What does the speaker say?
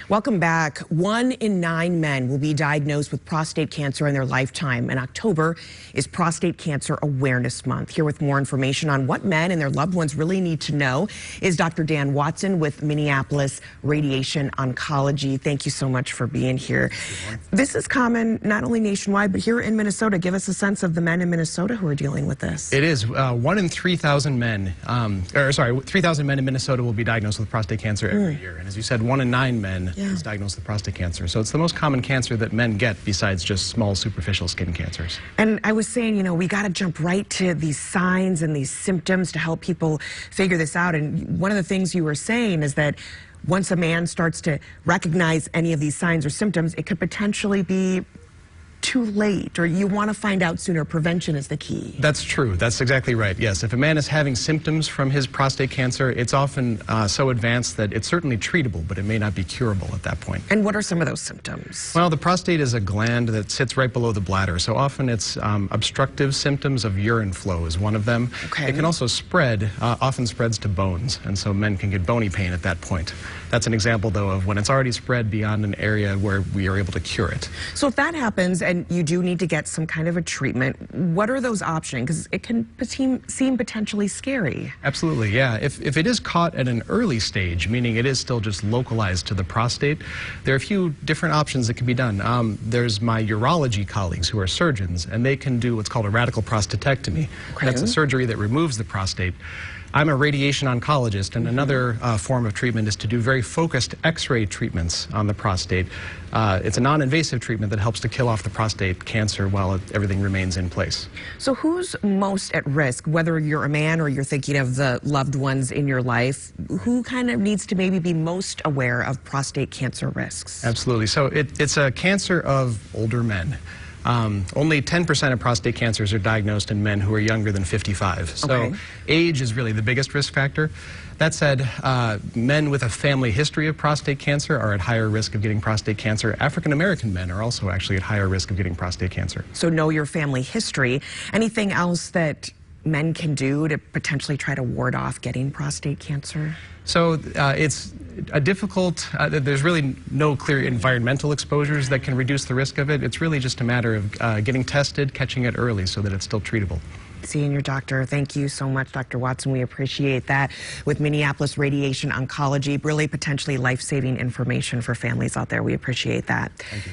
Welcome back. 1 in 9 men will be diagnosed with prostate cancer in their lifetime, and October is Prostate Cancer Awareness Month. Here with more information on what men and their loved ones really need to know is Dr. Dan Wattson with Minneapolis Radiation Oncology. Thank you so much for being here. This is common not only nationwide, but here in Minnesota. Give us a sense of the men in Minnesota who are dealing with this. It is 1 in 3,000 men, 3,000 men in Minnesota will be diagnosed with prostate cancer every year. And as you said, 1 in 9 men is diagnosed with prostate cancer. So it's the most common cancer that men get besides just small superficial skin cancers. And I was saying, you know, we got to jump right to these signs and these symptoms to help people figure this out. And one of the things you were saying is that once a man starts to recognize any of these signs or symptoms, it could potentially be too late, or you want to find out sooner. Prevention is the key. That's true. That's exactly right. Yes, if a man is having symptoms from his prostate cancer, it's often so advanced that it's certainly treatable, but it may not be curable at that point. And what are some of those symptoms? Well, the prostate is a gland that sits right below the bladder, so often it's obstructive symptoms of urine flow is one of them. Okay. It can also spread, often spreads to bones, and so men can get bony pain at that point. That's an example, though, of when it's already spread beyond an area where we are able to cure it. So if that happens and you do need to get some kind of a treatment, what are those options? Because it can seem potentially scary. Absolutely, yeah. If it is caught at an early stage, meaning it is still just localized to the prostate, there are a few different options that can be done. There's my urology colleagues who are surgeons, and they can do what's called a radical prostatectomy. Okay. That's a surgery that removes the prostate. I'm a radiation oncologist, and another form of treatment is to do very focused X-ray treatments on the prostate. It's a non-invasive treatment that helps to kill off the prostate cancer while everything remains in place. So who's most at risk, whether you're a man or you're thinking of the loved ones in your life? Who kind of needs to maybe be most aware of prostate cancer risks? Absolutely. So it's a cancer of older men. Only 10% of prostate cancers are diagnosed in men who are younger than 55. So age is really the biggest risk factor. That said, men with a family history of prostate cancer are at higher risk of getting prostate cancer. African American men are also actually at higher risk of getting prostate cancer. So know your family history. Anything else that men can do to potentially try to ward off getting prostate cancer? So it's a difficult, there's really no clear environmental exposures that can reduce the risk of it. It's really just a matter of getting tested, catching it early so that it's still treatable. Seeing your doctor. Thank you so much, Dr. Wattson. We appreciate that. With Minneapolis Radiation Oncology, really potentially life-saving information for families out there. We appreciate that. Thank you.